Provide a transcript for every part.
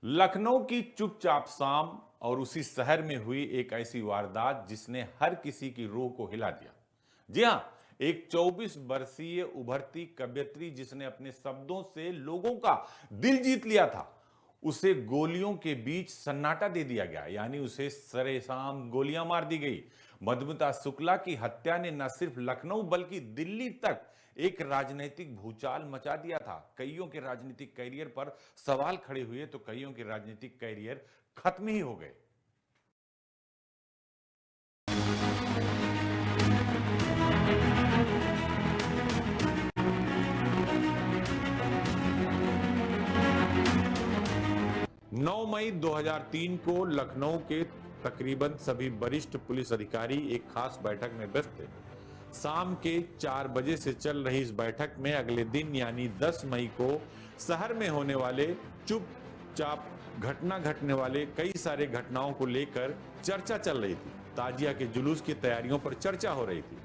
लखनऊ की चुपचाप शाम और उसी शहर में हुई एक ऐसी वारदात जिसने हर किसी की रूह को हिला दिया। जी हां, एक 24 वर्षीय उभरती कवयित्री जिसने अपने शब्दों से लोगों का दिल जीत लिया था, उसे गोलियों के बीच सन्नाटा दे दिया गया, यानी उसे सरेआम गोलियां मार दी गई। मधुमिता शुक्ला की हत्या ने न सिर्फ लखनऊ बल्कि दिल्ली तक एक राजनीतिक भूचाल मचा दिया था। कईयों के राजनीतिक कैरियर पर सवाल खड़े हुए तो कईयों के राजनीतिक कैरियर खत्म ही हो गए। 9 मई 2003 को लखनऊ के तकरीबन सभी वरिष्ठ पुलिस अधिकारी एक खास बैठक में व्यस्त थे। शाम के 4 बजे से चल रही इस बैठक में अगले दिन यानी 10 मई को शहर में होने वाले चुपचाप घटना घटने वाले कई सारे घटनाओं को लेकर चर्चा चल रही थी। ताजिया के जुलूस की तैयारियों पर चर्चा हो रही थी।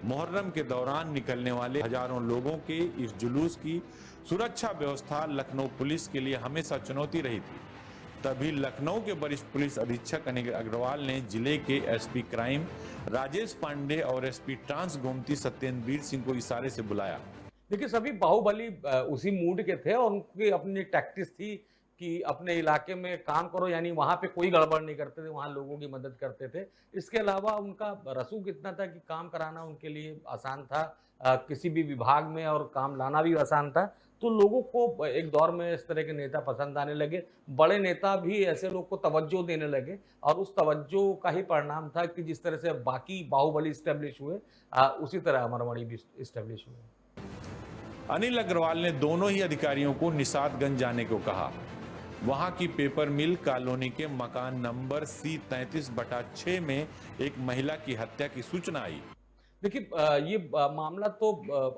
मुहर्रम के दौरान निकलने वाले हजारों लोगों के इस जुलूस की सुरक्षा व्यवस्था लखनऊ पुलिस के लिए हमेशा चुनौती रही थी। तभी लखनऊ के वरिष्ठ पुलिस अधीक्षक अनिल अग्रवाल ने जिले के एसपी क्राइम राजेश पांडे और एसपी ट्रांस गोमती सत्येंद्र सिंह को इशारे से बुलाया। देखिए, सभी बाहुबली उसी मूड के थे और उनकी अपनी टैक्टिस थी कि अपने इलाके में काम करो, यानी वहाँ पे कोई गड़बड़ नहीं करते थे, वहाँ लोगों की मदद करते थे। इसके अलावा उनका रसूख इतना था कि काम कराना उनके लिए आसान था, किसी भी विभाग में और काम लाना भी आसान था। तो लोगों को एक दौर में इस तरह के नेता पसंद आने लगे। बड़े नेता भी ऐसे लोग को तवज्जो देने लगे और उस तवज्जो का ही परिणाम था कि जिस तरह से बाकी बाहुबली इस्टेब्लिश हुए, उसी तरह अमरमणि भी इस्टेब्लिश हुए। अनिल अग्रवाल ने दोनों ही अधिकारियों को निषादगंज जाने को कहा। वहां की पेपर मिल कॉलोनी के मकान नंबर C33/6 में एक महिला की हत्या की सूचना आई। देखिए, ये मामला तो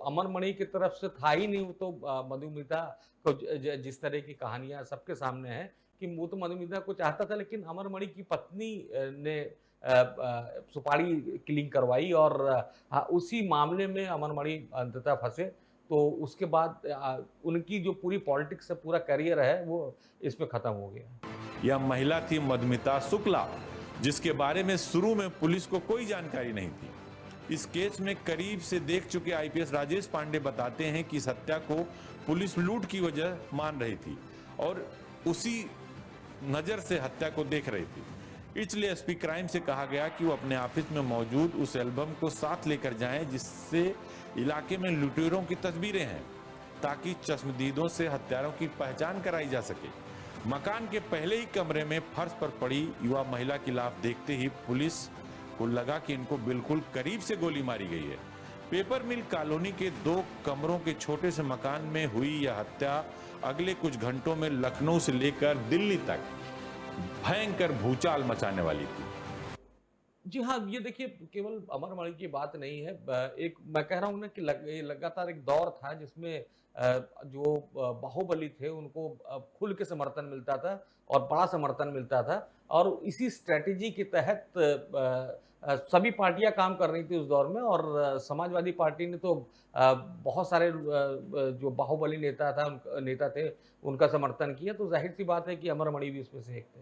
अमरमणि की तरफ से था ही नहीं। वो तो मधुमिता को जिस तरह की कहानियां सबके सामने है कि वो तो मधुमिता को चाहता था, लेकिन अमरमणि की पत्नी ने सुपारी किलिंग करवाई और उसी मामले में अमरमणि अंततः फंसे। तो उसके बाद उनकी जो पूरी पॉलिटिक्स से पूरा करियर है वो इसमें खत्म हो गया। यह महिला थी मधुमिता शुक्ला, जिसके बारे में शुरू में पुलिस को कोई जानकारी नहीं थी। इस केस में करीब से देख चुके आईपीएस राजेश पांडे बताते हैं कि इस हत्या को पुलिस लूट की वजह मान रही थी और उसी नजर से हत्या को देख रही थी। इसलिए एसपी क्राइम से कहा गया कि वो अपने ऑफिस में मौजूद उस एल्बम को साथ लेकर जाएं जिससे इलाके में लुटेरों की तस्वीरें हैं, ताकि चश्मदीदों से हत्यारों की पहचान कराई जा सके। मकान के पहले ही कमरे में फर्श पर पड़ी युवा महिला की लाश देखते ही पुलिस को लगा कि इनको बिल्कुल करीब से गोली मारी गई है। पेपर मिल कॉलोनी के 2 कमरों के छोटे से मकान में हुई यह हत्या अगले कुछ घंटों में लखनऊ से लेकर दिल्ली तक भयंकर भूचाल मचाने वाली थी। जी हाँ, ये देखिए, केवल अमरमणि की बात नहीं है। एक मैं कह रहा हूँ ना कि ये लगातार एक दौर था जिसमें जो बाहुबली थे उनको खुल के समर्थन मिलता था और बड़ा समर्थन मिलता था और इसी स्ट्रैटेजी के तहत सभी पार्टियां काम कर रही थी उस दौर में और समाजवादी पार्टी ने तो बहुत सारे जो बाहुबली नेता थे उनका समर्थन किया। तो जाहिर सी बात है कि अमरमणि भी उसमें से एक थे।